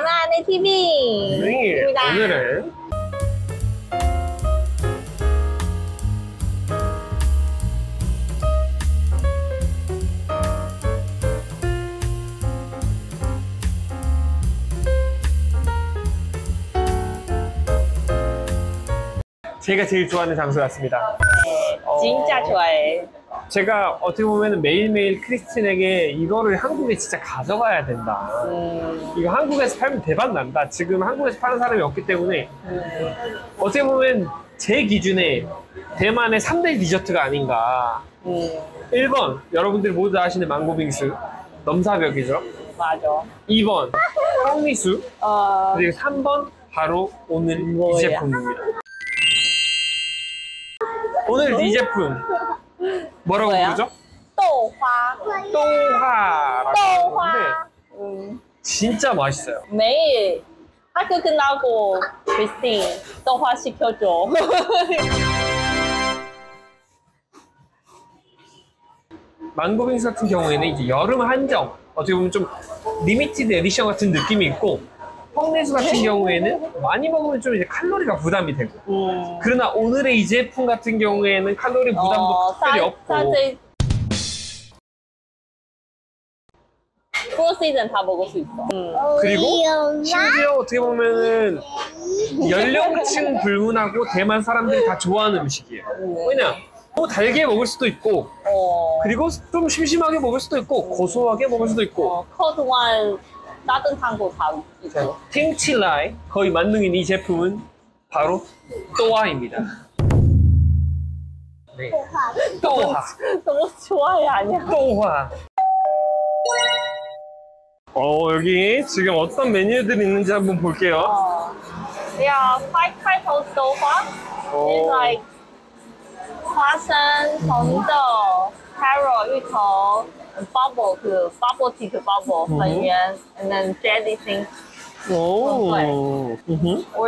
장난의 TV입니다. 오늘은 제가 제일 좋아하는 장소 같습니다. 네, 진짜 좋아해. 제가 어떻게 보면 매일매일 크리스틴에게 이거를 한국에 진짜 가져가야 된다. 이거 한국에서 팔면 대박 난다. 지금 한국에서 파는 사람이 없기 때문에 어떻게 보면 제 기준에 대만의 3대 디저트가 아닌가. 1번 여러분들이 모두 아시는 망고빙수 넘사벽이죠. 맞아. 2번 탕미수 그리고 3번 바로 오늘 이 제품입니다. 오늘 이 제품 뭐라고 부르죠?豆花.豆花라고 하는데 진짜 맛있어요. 매일 학교 끝나고 크리스틴豆花 시켜줘. 망고빙수 같은 경우에는 이제 여름 한정, 어떻게 보면 좀 리미티드 에디션 같은 느낌이 있고, 펑내수 같은 경우에는 많이 먹으면 좀 이제 칼로리가 부담이 되고, 그러나 오늘의 이 제품 같은 경우에는 칼로리 부담도 특별히 없고, 프로 시즌 다 먹을 수 있어. 그리고 심지어 어떻게 보면은 연령층 불문하고 대만 사람들이 다 좋아하는 음식이에요. 왜냐? 뭐 달게 먹을 수도 있고, 그리고 좀 심심하게 먹을 수도 있고, 고소하게 먹을 수도 있고. 커드완 따뜻한 거 다 있고. 팅치라이 거의 만능인 이 제품은 바로 또화입니다. 네. 또화. 너무 좋아해 아니야? 또화. 여기 지금 어떤 메뉴들이 있는지 한번 볼게요. Yeah, 5 titles so far. It's like 花生、红豆、carrot、芋头、bubble 그 bubble tea 그 bubble 粉圆 and then jelly things. Or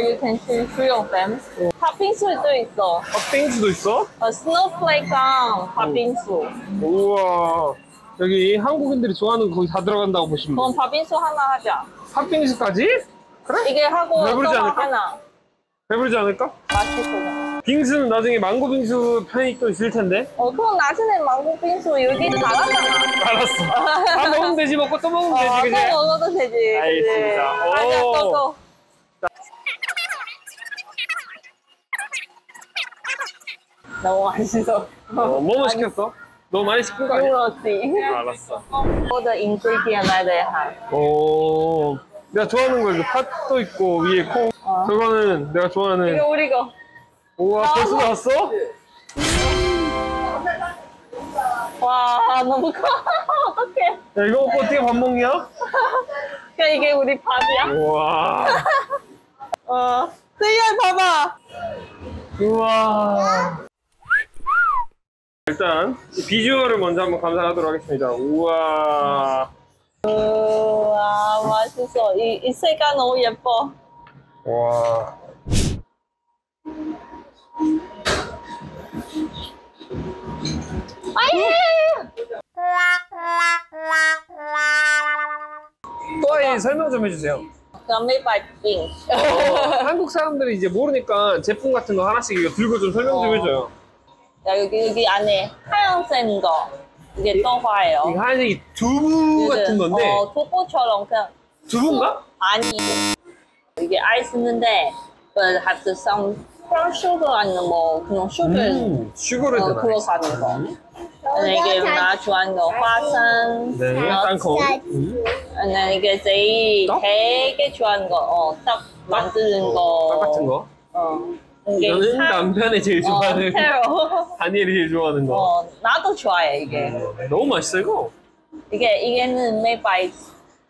you can choose 3 of them. 팥빙수도 있어. 팥빙수도 있어? 스노우플레이크랑 팥빙수. 우와. 여기 한국인들이 좋아하는 거 거기 다 들어간다고 보시면 돼요. 그럼 팥빙수 하나 하자. 팥빙수까지? 그래? 이게 하고 배부르지 또 않을까? 하나. 배부르지 않을까? 맛있어. 빙수는 나중에 망고 빙수 편이 또 있을 텐데. 그럼 나중에 망고 빙수 여기 달았잖아. 알았어. 먹으면 되지. 먹고 또 먹으면 되지. 그치? 또 먹어도 되지. 알겠습니다. 아니야, 또. 너무 맛있어. 뭐뭐 시켰어? 너무 많이 시킨 거 아니야? 그렇지. 알았어. All the ingredient that they have. 내가 좋아하는 거, 팥도 있고, 위에 콩. 그거는 내가 좋아하는. 이거 우리 거. 우와, 벌써 나왔어? 와, 너무 커. 어떡해. 야, 이거 먹고 어떻게 밥 먹냐? 그냥 이게 우리 밥이야. 우와. 수희야, 봐봐. 우와. 일단, 비주얼을 먼저 한번 감상하도록 하겠습니다. 우와. 우와, 맛있어. 이 색깔 너무 예뻐. 와. 또아이 설명 좀 해주세요. 감미밥빙. 한국 사람들이 이제 모르니까 제품 같은 거 하나씩 이거 들고 좀 설명 좀 해줘요. 야, 여기 안에 하얀색 거. 이게 떡화예요. 이거 하얀색이 두부 같은 건데. 두부처럼 그냥. 두부인가? 아니. 이게 아이스인데, but have to some brown sugar 아니면 뭐 그냥 sugar. 슈거를 넣어. 그거 가는 거. 이게 나 좋아하는 거 화산, 네, 땅콩. and then 이게 되게 좋아하는 거, 떡 만드는 거. 떡 같은 거. 이거는 남편이 제일 좋아하는 거. 다니엘이 제일 좋아하는 거. 나도 좋아해 이게. 너무 맛있어 이거. 이게는 made by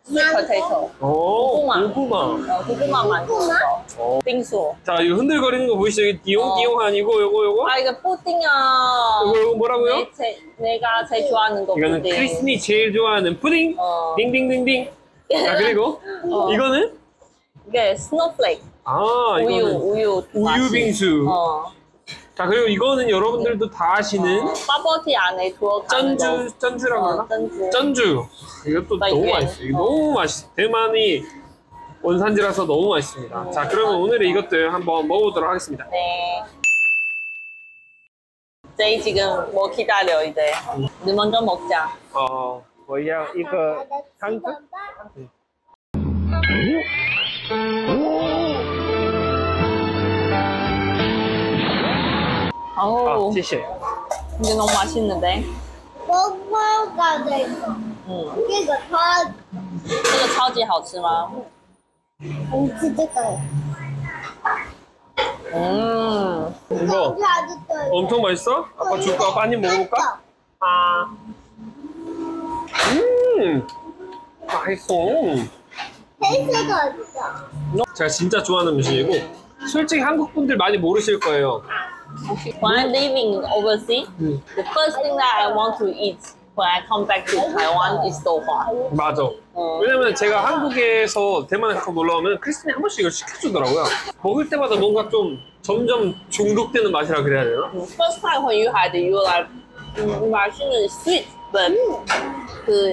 sweet potato. 고구마 만드는 거. 빙수. 자, 이거 흔들거리는 거 보이시죠? 이게 띠용띠용 아니고 요거? 이거 푸딩이야. 이거 뭐라고요? 내가 제일 좋아하는 거. 이거는 푸딩. 크리스틴이 제일 좋아하는 푸딩. 딩딩딩딩. 자, 그리고 이거는 이게 스노우플레이크. 우유 빙수. 자, 그리고 이거는 여러분들도 다 아시는 버버티 안에 들어가는 쩐주라고 하나? 쩐주. 쩐주. 이것도 너무 맛있어. 이거 너무 맛있어. 대만이 원산지라서 너무 맛있습니다. 자, 그러면 오늘의 이것들 한번 먹어보도록 하겠습니다. 네. 저희 지금 뭐 기다려 이제. 우리 먼저 먹자. 뭐야 이거 상주? 아우, 谢谢. 이게 너무 맛있는데. 我搞这个，这个它，这个超级好吃吗？你吃这个， 이거 它就对。 엄청 맛있어? 아빠 줄까? 많이 먹어볼까? 아, 맛있어. 黑色的的， 제가 진짜 좋아하는 음식이고, 솔직히 한국 분들 많이 모르실 거예요. When I'm living overseas, the first thing that I want to eat when I come back to Taiwan is豆花. 맞아. 왜냐면 제가 한국에서 대만에 가끔 놀러 오면 크리스틴이 한 번씩 이걸 시켜주더라고요. 먹을 때마다 뭔가 좀 점점 중독되는 맛이라 그래야 되나? First time when you had it, you were like, 맛있는 sweet, but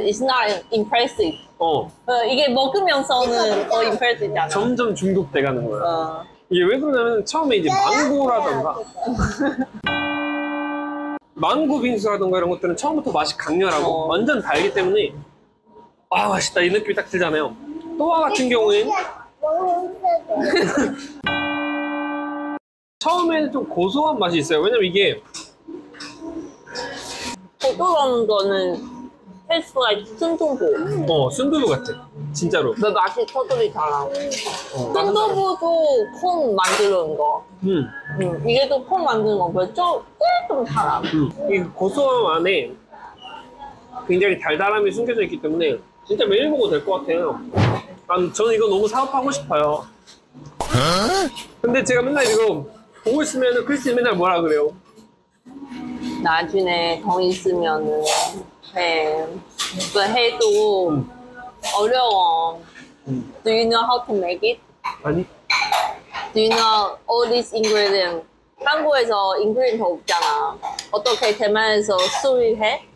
it's not impressive. 이게 먹으면서는 더 impressive잖아. 점점 중독돼가는 거야. 이게 왜 그러냐면 처음에 이제 망고라던가 망고 빙수라던가 이런 것들은 처음부터 맛이 강렬하고 완전 달기 때문에 아 맛있다 이 느낌이 딱 들잖아요. 또와 같은 경우에는 红色的， 처음에는 좀 고소한 맛이 있어요. 왜냐면 이게 고소한 거는 tastes like 순두부. 순두부 같아. 진짜로. 근데 맛이 터들이 달라. 순두부도 콩 만드는 거. 이게 또 콩 만드는 거고 조금 달아. 이 고소함 안에 굉장히 달달함이 숨겨져 있기 때문에 진짜 매일 먹어도 될 것 같아요. 저는 이거 너무 사업하고 싶어요. 근데 제가 맨날 이거 보고 있으면 크리스틴 맨날 뭐라 그래요? 나중에 돈 있으면은 그 해도 어려워. Do you know how to make it? 아니. Do you know all these ingredients? 한국에서 ingredient 없잖아. 어떻게 대만에서 수입해?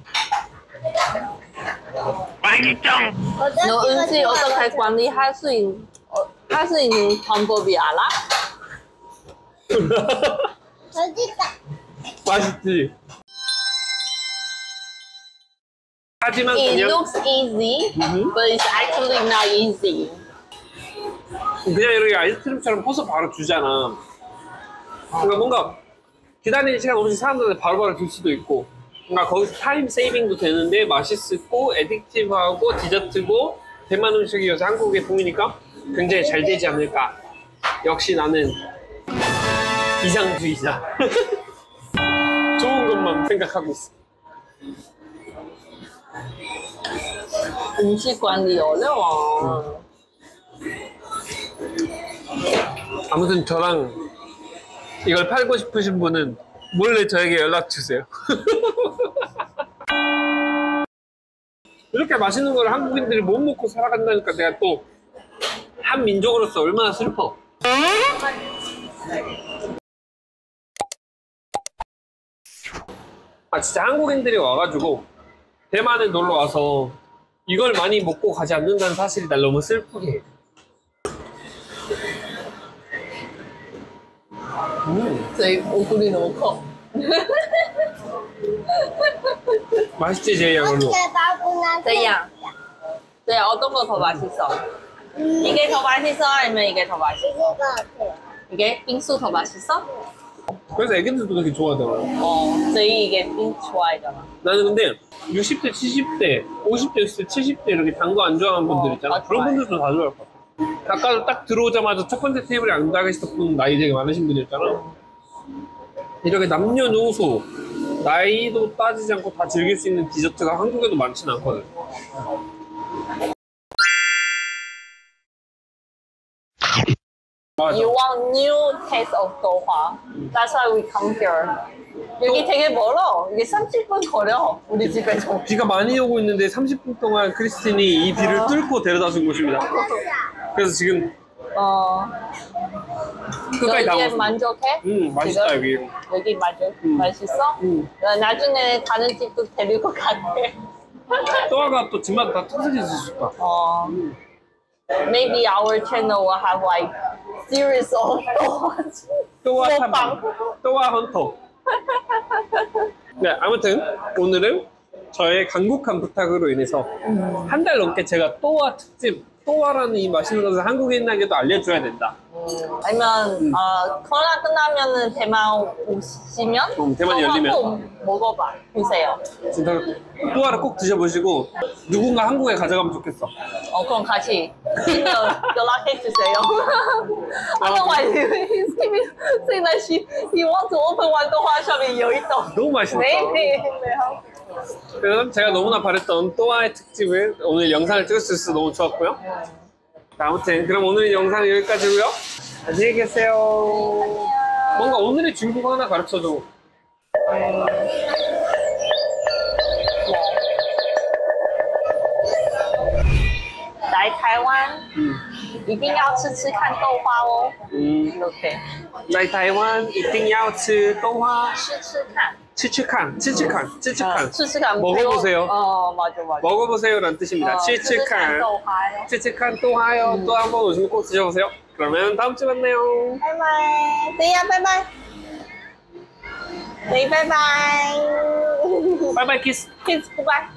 너 음식 어떻게 관리할 수 있는 방법이 알아? 我知道。 맛있지? 하지만 It 그냥 looks easy, but it's actually not easy. 그냥 이렇게 아이스크림처럼 퍼서 바로 주잖아. 그러니까 뭔가 기다리는 시간 없이 사람들한테 바로바로 줄 수도 있고 뭔가 거기서 타임 세이빙도 되는데 맛있고 에딕티브하고 디저트고 대만 음식이 요새 한국에 보이니까 굉장히 잘 되지 않을까. 역시 나는 이상주의자. 좋은 것만 생각하고 있어. 음식 관리 어려워. 아무튼 저랑 이걸 팔고 싶으신 분은 몰래 저에게 연락 주세요. 이렇게 맛있는 걸 한국인들이 못 먹고 살아간다니까 내가 또 한 민족으로서 얼마나 슬퍼. 진짜 한국인들이 와가지고 대만에 놀러 와서 이걸 많이 먹고 가지 않는다는 사실이 날 너무 슬프게 해. 저희 얼굴이 너무 커. 맛있지 제이야 오늘. 给巴布拿。 제이야, 제이야 어떤 거 더 맛있어? 이게 더 맛있어? 아니면 이게 더 맛있어? 这个对。 이게 빙수 더 맛있어? 그래서 애기들도 되게 좋아하더라고. 제이 이게 빙수 좋아하잖아. 나는 근데 60대, 70대, 50대, 60대, 70대 이렇게 단 거 안 좋아하는 분들 있잖아. 그런 분들도 다 좋아할 것 같아. 아까 딱 들어오자마자 첫 번째 테이블에 앉아 계셨던 분 나이 되게 많으신 분이었잖아. 이렇게 남녀노소 나이도 따지지 않고 다 즐길 수 있는 디저트가 한국에도 많지는 않거든. 맞아. You want new taste of豆花. That's why we come here. 여기 되게 멀어. 이게 30분 거려. 우리 집에서. 비가 많이 오고 있는데 30분 동안 크리스틴이 이 비를 뚫고 데려다 준 곳입니다. 그래서 지금 끝까지 다 여기에 먹었어. 만족해? 맛있다 지금? 여기. 여기 맛있어? 나중에 다른 집도 데리고 갈게. 또아가 또 집마다 다 특색이 있을 거야. maybe our channel will have like series of 또와 먹방. 탐방, 또와 헌터. 네, 아무튼 오늘은 저의 간곡한 부탁으로 인해서 한 달 넘게 제가 또와 특집, 또와라는 이 맛있는 것을 한국인에게도 알려줘야 된다. 아니면 코로나 끝나면은 대만 오시면 대만 열리면. 꼭 먹어봐 보세요. 진짜 또와를 꼭 드셔보시고 누군가 한국에 가져가면 좋겠어. 그럼 같이 연락해 주세요. Otherwise, he's giving saying that he wants to open one 동화 shop有一栋. 너무 맛있다. 네. 그래서 제가 너무나 바랬던 또와의 특집을 오늘 영상을 찍을 수 있어서 너무 좋았고요. 자, 아무튼 그럼 오늘 영상은 여기까지고요. 안녕히 계세요. 뭔가 오늘의 중국어 하나 가르쳐줘. 来台湾一定要吃吃看豆花哦。 OK， 来台湾一定要吃豆花. 吃吃看， 치치칸.吃吃看 먹어보세요. 맞아. 먹어보세요라는 뜻입니다. 치치칸. 豆花哟。 치치칸 또 와요. 또 한 번 오시면 꼭 드셔보세요. 그러면 다음 주에 만나요. 拜拜，等一下，拜拜，对，拜拜 바이바이 키스. ，kiss，拜拜。